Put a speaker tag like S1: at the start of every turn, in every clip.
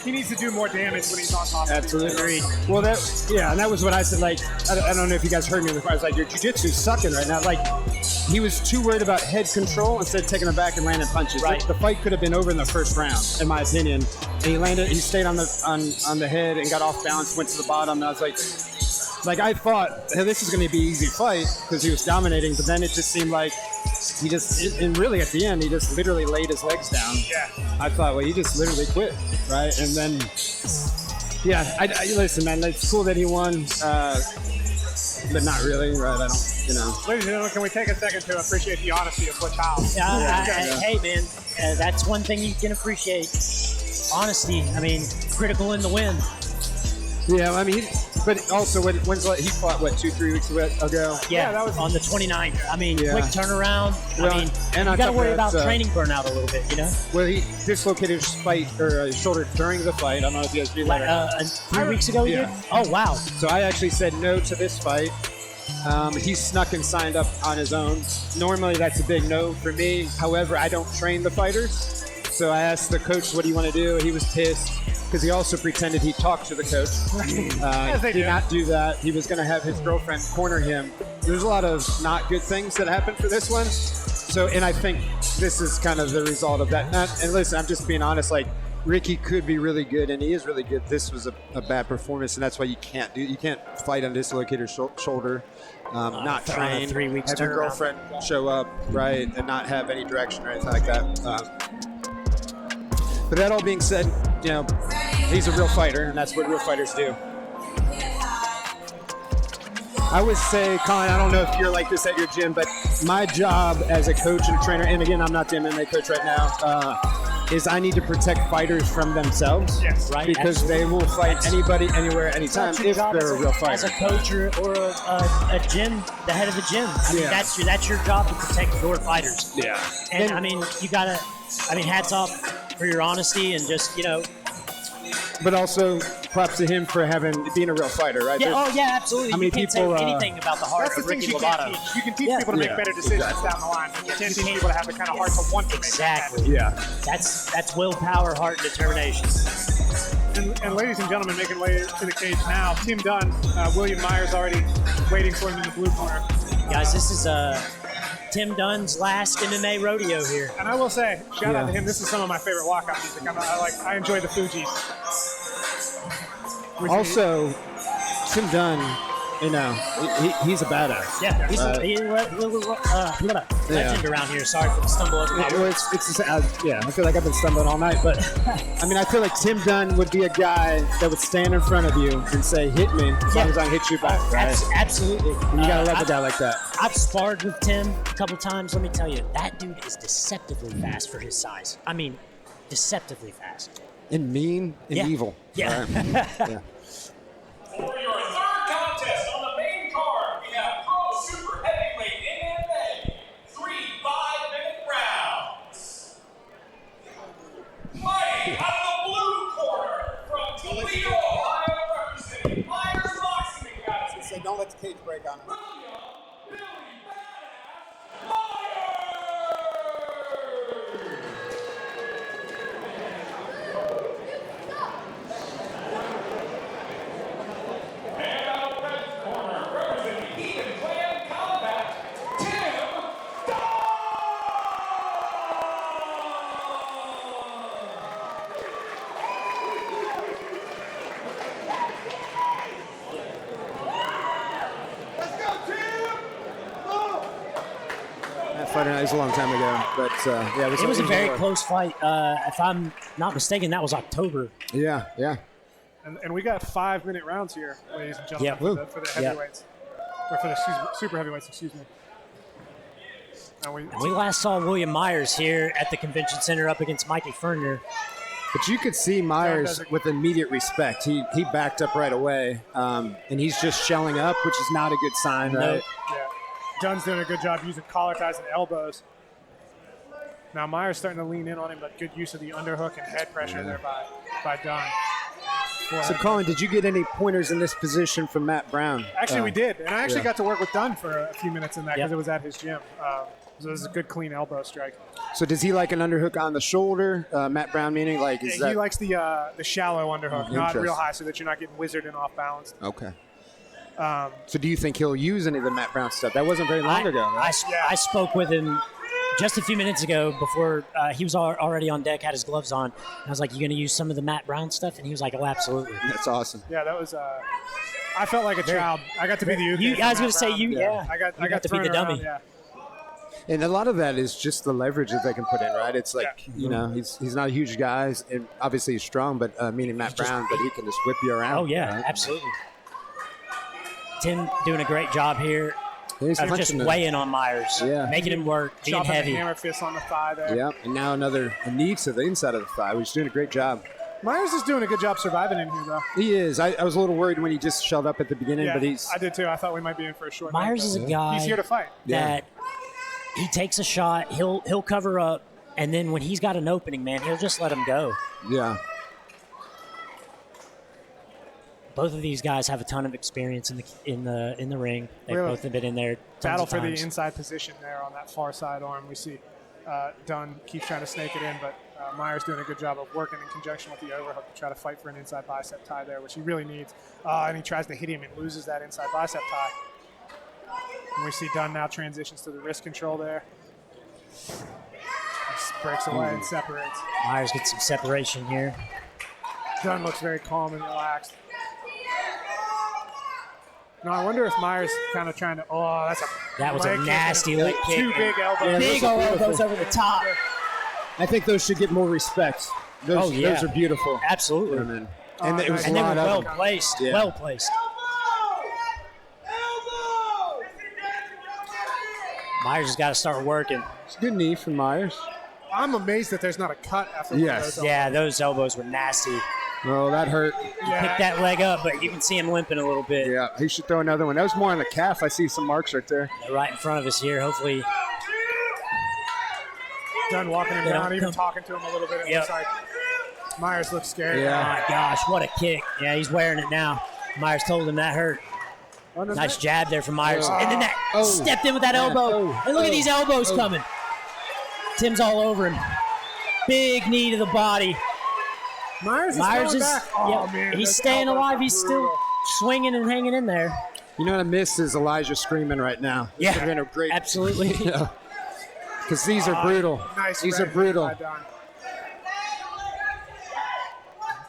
S1: He needs to do more damage when he's on top.
S2: Absolutely. Well, and that was what I said. Like, I don't know if you guys heard me in the car. I was like, your jiu-jitsu's sucking right now. Like, he was too worried about head control instead of taking him back and landing punches.
S3: Right.
S2: Like, the fight could have been over in the first round, in my opinion. And he stayed on the head and got off balance, went to the bottom. And I was like I thought, hey, this is going to be an easy fight because he was dominating. But then it just seemed like and really at the end, he just literally laid his legs down.
S1: Yeah.
S2: I thought, well, he just literally quit, right? And then, yeah, I listen, man, it's cool that he won, but not really, right? I don't, you know.
S1: Ladies and gentlemen, can we take a second to appreciate the honesty of Butch House?
S3: Hey, man, that's one thing you can appreciate. Honesty. I mean, critical in the win.
S2: Yeah, I mean, but also, he fought, 2-3 weeks ago?
S3: Yeah, that was on the 29th. I mean, quick turnaround.
S2: Well,
S3: I mean,
S2: and
S3: you got to worry about training burnout a little bit, you know?
S2: Well, he dislocated his shoulder during the fight. I don't know if you guys knew that.
S3: 3 weeks ago he did? Oh, wow.
S2: So I actually said no to this fight. He snuck and signed up on his own. Normally, that's a big no for me. However, I don't train the fighters. So I asked the coach, what do you want to do? He was pissed because he also pretended he talked to the coach. He did not do that. He was going to have his girlfriend corner him. There's a lot of not good things that happened for this one. So, and I think this is kind of the result of that. And listen, I'm just being honest, like, Ricky could be really good, and he is really good. This was a bad performance, and that's why you can't fight on dislocated shoulder, not train,
S3: 3 weeks
S2: have your girlfriend show up, right, and not have any direction or anything like that. But that all being said, you know, he's a real fighter, and that's what real fighters do. I would say, Colin, I don't know if you're like this at your gym, but my job as a coach and trainer, and again, I'm not the MMA coach right now, is I need to protect fighters from themselves.
S1: Yes,
S3: right.
S2: Because they will fight anybody, anywhere, anytime if they're a real fighter.
S3: As a coach or a gym, the head of the gym. I mean, that's your job to protect your fighters.
S2: Yeah.
S3: And I mean, hats off for your honesty and just, you know.
S2: But also, props to him for being a real fighter, right?
S3: Yeah, absolutely.
S2: How many
S3: you can't
S2: people
S3: say anything about the heart of Ricky Lovato.
S1: You can teach people to make better decisions down the line, but you can't teach people to have the kind of heart to want to
S3: exactly.
S1: make
S2: Yeah.
S3: That's willpower, heart, and determination.
S1: And ladies and gentlemen, making way to the cage now, Tim Dunn, William Myers already waiting for him in the blue corner.
S3: Guys, this is Tim Dunn's last MMA rodeo here.
S1: And I will say, shout out to him. This is some of my favorite walkout music. I enjoy the Fugees.
S2: Also, Tim Dunn, you know, he's a badass.
S3: Yeah, he's a legend around here. Sorry for the stumble over my words.
S2: I feel like I've been stumbling all night, but I mean, I feel like Tim Dunn would be a guy that would stand in front of you and say, hit me, as long as I hit you back, right?
S3: Absolutely.
S2: And you gotta love a guy like that.
S3: I've sparred with Tim a couple times. Let me tell you, that dude is deceptively fast for his size. I mean, deceptively fast.
S2: And mean and evil.
S3: Yeah.
S2: Right? Yeah.
S4: For your third contest on the main card, we have Pro Super Heavyweight MMA, 3 5-minute rounds. Fighting out of the blue corner from Toledo, Ohio, representing Myers Boxing Academy.
S2: Say, don't let the cage break on him.
S4: Billy Badass Myers! And out of red corner, representing Eden Clan Combat, Tim Dunn!
S2: That fight night was a long time ago, but
S3: it was a very close fight. If I'm not mistaken, that was October.
S2: Yeah.
S1: And we got 5-minute rounds here, ladies and gentlemen, for the heavyweights. Or for the super heavyweights, excuse me.
S3: We last saw William Myers here at the convention center up against Mikey Ferner.
S2: But you could see Myers with immediate respect. He backed up right away, and he's just shelling up, which is not a good sign, right?
S1: Yeah. Dunn's doing a good job using collar ties and elbows. Now Myers starting to lean in on him, but good use of the underhook and head pressure there by Dunn. forehead.
S2: So, Colin, did you get any pointers in this position from Matt Brown?
S1: Actually, we did. And I actually
S2: yeah.
S1: got to work with Dunn for a few minutes in that because
S3: Yep.
S1: it was at his gym. So it was a good, clean elbow strike.
S2: So does he like an underhook on the shoulder? Matt Brown meaning like is that?
S1: He likes the shallow underhook, not real
S2: interesting.
S1: high, so that you're not getting wizarded and off balance.
S2: Okay. So do you think he'll use any of the Matt Brown stuff? That wasn't very long ago, right?
S3: I spoke with him just a few minutes ago before he was already on deck, had his gloves on. I was like, "You going to use some of the Matt Brown stuff?" And he was like, "Oh, absolutely."
S2: That's awesome.
S1: Yeah, that was. I felt like a child. I got to be the youth.
S3: I was going to say you.
S1: Yeah. I got
S3: to be the
S1: thrown around,
S3: dummy.
S1: Yeah.
S2: And a lot of that is just the leverage that they can put in, right? It's like, you know, he's not a huge guy, and obviously he's strong, but meaning Matt Brown, but he can just whip you around.
S3: Oh, yeah,
S2: right?
S3: absolutely. Tim doing a great job here
S2: He's
S3: of just
S2: punching him.
S3: weighing on Myers, making him work, being
S1: Chopping
S3: heavy.
S1: the hammer fist on the thigh there.
S2: Yeah, and now a knee to the inside of the thigh. He's doing a great job.
S1: Myers is doing a good job surviving in here, though.
S2: He is. I was a little worried when he just shelled up at the beginning,
S1: Yeah,
S2: but he's.
S1: I did too. I thought we might be in for a short night,
S3: Myers is a
S1: but
S3: guy
S1: he's here to fight.
S3: that he takes a shot, he'll cover up, and then when he's got an opening, man, he'll just let him go.
S2: Yeah.
S3: Both of these guys have a ton of experience in the ring. They
S1: Really?
S3: both have been in there tons
S1: Battle
S3: of
S1: for the
S3: times.
S1: inside position there on that far side arm. We see Dunn keeps trying to snake it in, but Myers doing a good job of working in conjunction with the overhook to try to fight for an inside bicep tie there, which he really needs. And he tries to hit him and loses that inside bicep tie. And we see Dunn now transitions to the wrist control there. Just breaks away and separates.
S3: Myers gets some separation here.
S1: Dunn looks very calm and relaxed. Now, I wonder if Myers kind of trying to. Oh,
S3: That was a
S1: leg kick
S3: nasty
S1: and
S3: leg kick.
S1: Two big elbows.
S3: Big old elbows over the top.
S2: I think those should get more respect. Those are beautiful.
S3: Absolutely.
S2: And it was
S3: And
S2: a
S3: they were
S2: lot
S3: well
S2: of them.
S3: placed.
S2: Yeah.
S3: Well placed. Myers has got to start working.
S2: It's a good knee from Myers.
S1: I'm amazed that there's not a cut after one of
S2: Yes.
S1: those elbows.
S3: Yeah, those elbows were nasty.
S2: Oh, that hurt.
S1: Yeah.
S3: Pick that leg up, but you can see him limping a little bit.
S2: Yeah, he should throw another one. That was more on the calf. I see some marks right there.
S3: Right in front of us here. Hopefully,
S1: Dunn walking him
S3: They
S1: down,
S3: don't
S1: even
S3: come-
S1: talking to him a little bit. It
S3: Yep.
S1: looks like Myers looks scared.
S2: Yeah.
S3: oh my gosh, what a kick. Yeah, he's wearing it now. Myers told him that hurt. Nice jab there from Myers. And then that stepped in with that elbow. And look at these elbows coming. Tim's all over him. Big knee to the body.
S1: Myers is
S3: Myers
S1: going
S3: is,
S1: back. Oh,
S3: yeah,
S1: man,
S3: he's
S1: those
S3: staying
S1: elbows
S3: alive.
S1: are
S3: He's
S1: brutal.
S3: still swinging and hanging in there.
S2: You know what I miss is Elijah screaming right now. This
S3: Yeah,
S2: would have been a great.
S3: absolutely.
S2: Because these are brutal.
S1: Nice
S2: These
S1: red
S2: are brutal.
S1: by Dunn.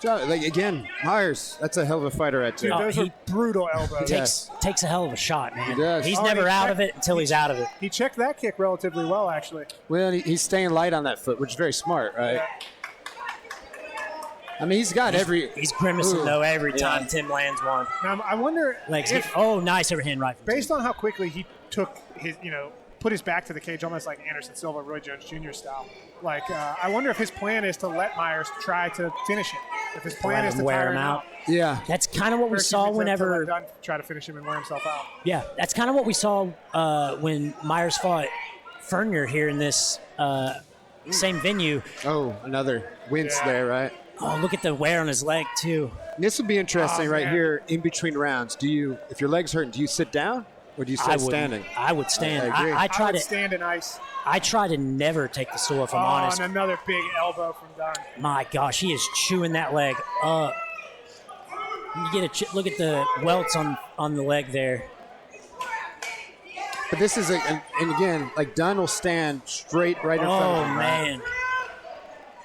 S2: Like again, Myers. That's a hell of a fighter right there.
S1: Dude, those
S3: he-
S1: are brutal elbows.
S3: Takes a hell of a shot, man.
S2: He does.
S3: He's
S1: Oh,
S3: never
S1: he
S3: out
S1: checked-
S3: of it until he's out of it.
S1: He checked that kick relatively well, actually.
S2: Well, he's staying light on that foot, which is very smart, right?
S1: Yeah.
S2: I mean, he's got every.
S3: He's grimacing,
S2: Ooh.
S3: though, every time
S2: Yeah.
S3: Tim lands one.
S1: Now, I wonder
S3: Legs
S1: if,
S3: hit. Oh, nice overhand right from Tim.
S1: based on how quickly he took his, put his back to the cage, almost like Anderson Silva, Roy Jones Jr. style. Like, I wonder if his plan is to let Myers try to finish him. If his plan
S3: Let
S1: is
S3: him
S1: to
S3: wear
S1: tire
S3: him out.
S2: Yeah.
S3: That's kind of what
S1: Or
S3: we
S1: excuse
S3: saw
S1: me, to
S3: whenever.
S1: let Dunn try to finish him and wear himself out.
S3: Yeah, that's kind of what we saw when Myers fought Fernier here in this same venue.
S2: Oh, another wince
S1: Yeah.
S2: there, right?
S3: Oh, look at the wear on his leg too.
S2: This would be interesting
S1: Oh,
S2: right
S1: man.
S2: here in between rounds. If your leg's hurting, do you sit down or do you stay standing?
S3: I would stand.
S2: I agree.
S3: I
S1: I
S3: try
S1: would
S3: to.
S1: stand in ice.
S3: I try to never take the stool if I'm honest.
S1: And another big elbow from Dunn.
S3: My gosh, he is chewing that leg up. You get look at the welts on the leg there.
S2: But this is and again, like Dunn will stand straight right in front
S3: Oh
S2: of him. right?
S3: man,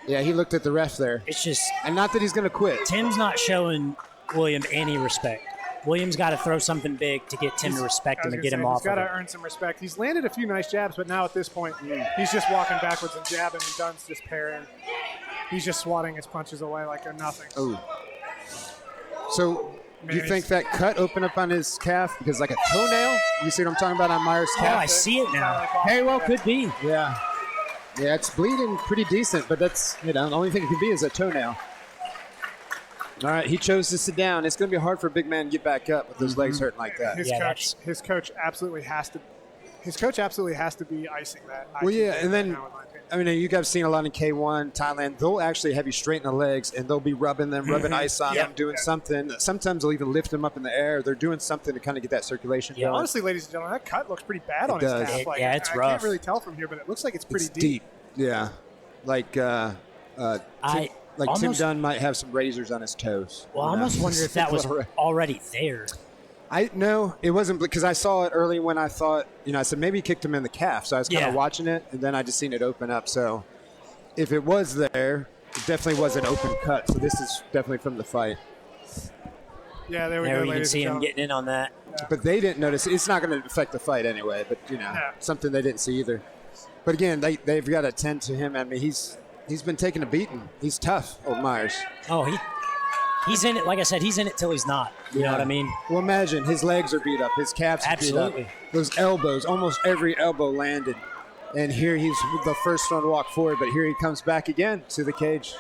S2: Yeah, he looked at the ref there.
S3: it's just
S2: And not that he's going to quit.
S3: Tim's not showing William any respect. William's got to throw something big to get Tim to respect him and get him off
S1: He's got
S3: of
S1: to
S3: it.
S1: earn some respect. He's landed a few nice jabs, but now at this point, he's just walking backwards and jabbing, and Dunn's just parrying. He's just swatting his punches away like they're nothing.
S2: Oh. So, do you
S1: Man,
S2: think that cut opened up on his calf because like a toenail? You see what I'm talking about on Myers'
S3: Oh,
S2: calf?
S3: I see it now. Very well could be.
S2: Yeah. Yeah, it's bleeding pretty decent, but that's, the only thing it could be is a toenail. All right, he chose to sit down. It's going to be hard for a big man to get back up with those legs hurting like that.
S1: His
S3: Yeah,
S1: coach absolutely has His coach absolutely has to be icing that.
S2: Well, yeah, and then,
S1: now, in my opinion.
S2: I mean, you guys seen a lot in K1, Thailand. They'll actually have you straighten the legs, and they'll be rubbing ice on them, doing something. Sometimes they'll even lift them up in the air. They're doing something to kind of get that circulation going.
S1: Honestly, ladies and gentlemen, that cut looks pretty bad on his
S2: does.
S1: calf. Like,
S3: It's
S1: I
S3: rough.
S1: can't really tell from here, but it looks like it's pretty
S2: It's deep. Yeah. Like, Tim Dunn might have some razors on his toes.
S3: Well, I almost wonder if that was already there.
S2: No, it wasn't, because I saw it early when I thought, I said maybe he kicked him in the calf. So I was kind of watching it, and then I just seen it open up. So if it was there, it definitely was an open cut. So this is definitely from the fight.
S1: Yeah, there we
S3: There
S1: go,
S3: you can
S1: ladies
S3: see
S1: and
S3: him
S1: gentlemen.
S3: getting in on that.
S2: But they didn't notice. It's not going to affect the fight anyway, but, something they didn't see either. But again, they've got to tend to him. I mean, he's been taking a beating. He's tough, old Myers.
S3: Oh, he's in it. Like I said, he's in it till he's not. You know what I mean?
S2: Well, imagine his legs are beat up, his calves are beat up. Those elbows, almost every elbow landed. And here he's the first one to walk forward, but here he comes back again to the cage.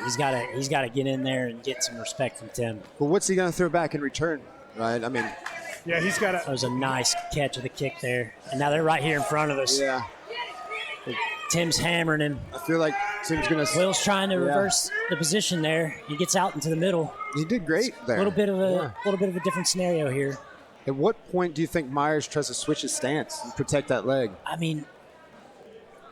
S3: He's got to get in there and get some respect from Tim.
S2: Well, what's he going to throw back in return, right? I mean,
S1: yeah, he's got
S3: That was a nice catch of the kick there. And now they're right here in front of us.
S2: Yeah.
S3: Tim's hammering him.
S2: I feel like Tim's going to.
S3: Will's trying to reverse the position there. He gets out into the middle.
S2: He did great there.
S3: A little bit of a different scenario here.
S2: At what point do you think Myers tries to switch his stance and protect that leg?
S3: I mean,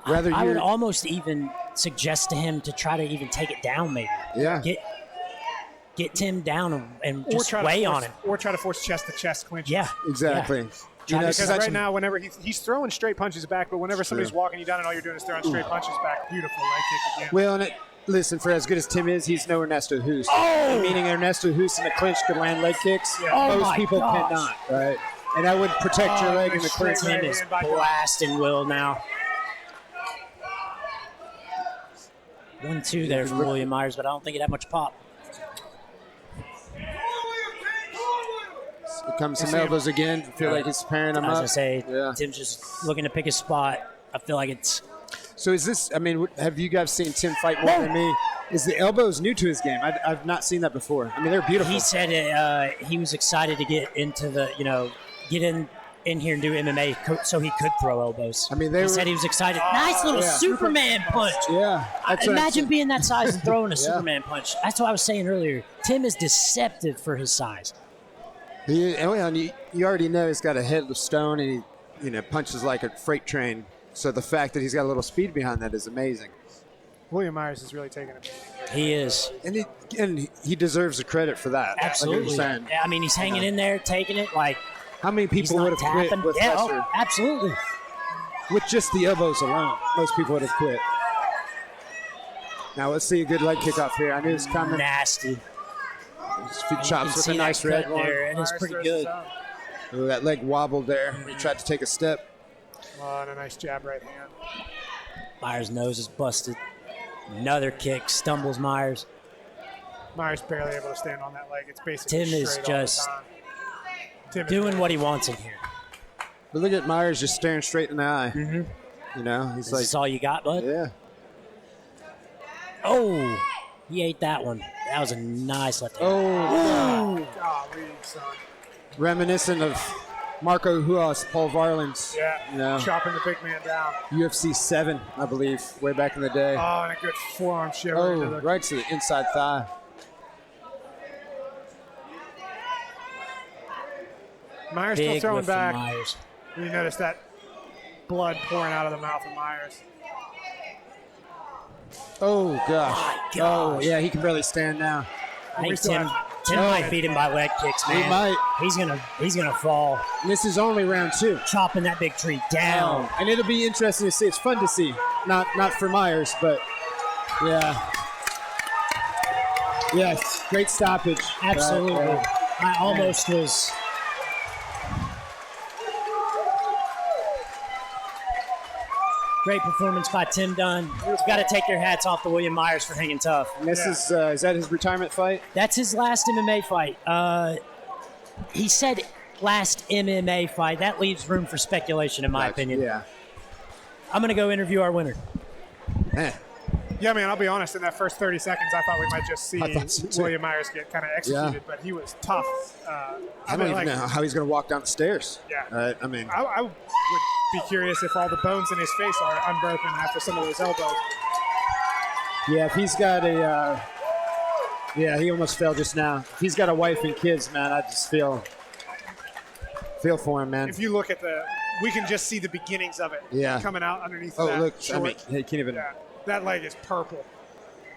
S2: Rather
S3: I would almost even suggest to him to try to even take it down, maybe.
S2: Yeah.
S3: Get Tim down and just
S1: try
S3: weigh
S1: to
S3: on him.
S1: Or try to force chest-to-chest clinches.
S3: Yeah.
S2: Exactly.
S3: Yeah.
S1: Because right now, whenever he's throwing straight punches back, but whenever somebody's walking you down and all you're doing is throwing straight punches back, beautiful leg kick again.
S2: Well, and listen, for as good as Tim is, he's no Ernesto Hoost.
S3: Oh!
S2: Meaning Ernesto Hoost in a clinch could land leg kicks.
S1: Yeah.
S3: Oh
S2: Most
S3: my
S2: people
S3: gosh.
S2: cannot, right? And that would protect your leg in the clinch.
S3: Tim is blasting Will now. 1-2 there from William Myers, but I don't think it had much pop.
S2: Here comes some elbows again. I feel like he's pairing them
S3: I was
S2: up.
S3: going to say,
S2: Yeah.
S3: Tim's just looking to pick a spot. I feel like it's...
S2: So is this, I mean, have you guys seen Tim fight more than me? Is the elbows new to his game? I've not seen that before. I mean, they're beautiful.
S3: He said he was excited to get into the, get in here and do MMA so he could throw elbows.
S2: I mean,
S3: he said he was excited. Nice little Superman punch.
S2: Yeah.
S3: Imagine being that size and throwing a Superman punch. That's what I was saying earlier. Tim is deceptive for his size.
S2: You already know he's got a head of stone, and he punches like a freight train. So the fact that he's got a little speed behind that is amazing.
S1: William Myers is really taking it.
S3: He is.
S2: And he deserves the credit for that.
S3: Absolutely.
S2: Like
S3: Yeah, I mean, he's hanging in there, taking it. Like,
S2: how many people would have quit with pressure?
S3: Absolutely.
S2: With just the elbows alone, most people would have quit. Now let's see a good leg kick off here. I knew it was coming.
S3: Nasty.
S2: Feet chops with a nice red one.
S3: there. It is pretty good.
S2: Ooh, that leg wobbled there. He tried to take a step.
S1: Oh, and a nice jab right hand.
S3: Myers' nose is busted. Another kick. Stumbles Myers.
S1: Myers barely able to stand on that leg. It's basically
S3: Tim is
S1: straight all the
S3: just
S1: time. Tim is
S3: doing what he wants in here.
S2: But look at Myers just staring straight in the eye.
S3: Mm-hmm.
S2: He's
S3: Is
S2: like,
S3: this all you got, bud?
S2: yeah.
S3: Oh, he ate that one. That was a nice left hand.
S2: Oh,
S1: golly, son.
S2: reminiscent of Marco Huas, Paul Varlin's.
S1: Yeah, chopping the big man down.
S2: UFC 7, I believe, way back in the day.
S1: Oh, and a good forearm shiver. into the
S2: Right to the inside thigh.
S1: Myers
S3: Big
S1: still throwing
S3: lift from
S1: back.
S3: Myers.
S1: You notice that blood pouring out of the mouth of Myers.
S2: Oh, gosh.
S3: My gosh.
S2: Oh, yeah, he can barely stand now.
S3: I think
S1: still
S3: Tim might beat him by leg kicks, man.
S2: He might.
S3: He's gonna fall.
S2: This is only round 2.
S3: Chopping that big tree down.
S2: And it'll be interesting to see. It's fun to see. Not for Myers, but yeah. Yes, great stoppage.
S3: Absolutely. I almost was. Great performance by Tim Dunn. You've got to take your hats off to William Myers for hanging tough.
S2: And this is that his retirement fight?
S3: That's his last MMA fight. He said last MMA fight. That leaves room for speculation, in my opinion.
S2: Yeah.
S3: I'm going to go interview our winner.
S1: Yeah, man, I'll be honest. In that first 30 seconds, I thought we might just see
S2: so
S1: William Myers get kind of executed, but he was tough.
S2: I don't even know how he's going to walk down the stairs.
S1: Yeah.
S2: I mean,
S1: I would be curious if all the bones in his face are unbroken after some of those elbows.
S2: yeah, if he's got a, he almost fell just now. If he's got a wife and kids, man, I just feel for him, man.
S1: If you look at we can just see the beginnings of it coming out underneath that
S2: look,
S1: short.
S2: I mean, he can't even.
S1: Yeah, that leg is purple.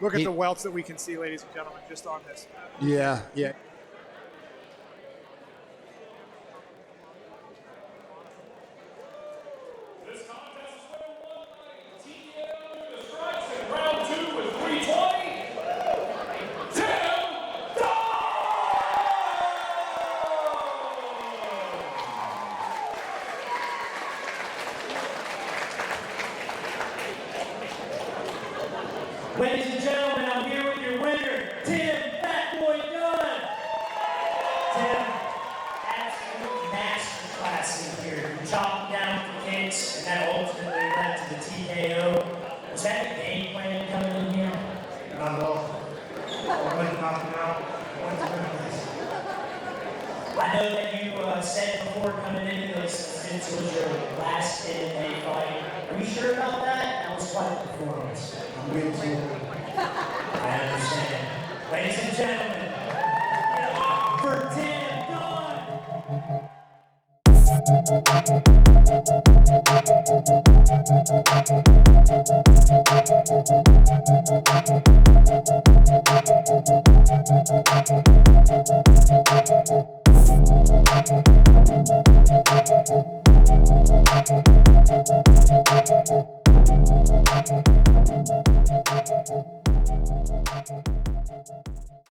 S1: Look at the welts that we can see, ladies and gentlemen, just on this.
S2: Yeah.
S4: This contest is winner won by TKO due to strikes in round 2 with 320. Tim Dunn!
S3: Ladies and gentlemen, I'm here with your winner, Tim Fat Boy Dunn. Tim, absolute masterclass in here. You chopped down the kicks, and that ultimately led to the TKO. Was that the game plan coming in here?
S5: Not at all. I went to knock him out. I went to win this.
S3: I know that you said before coming into this, this was your last MMA fight. Are you sure about that? That was quite a performance.
S5: I'm waiting to win.
S3: I understand. Ladies and gentlemen, for Tim Dunn.
S6: Thank you.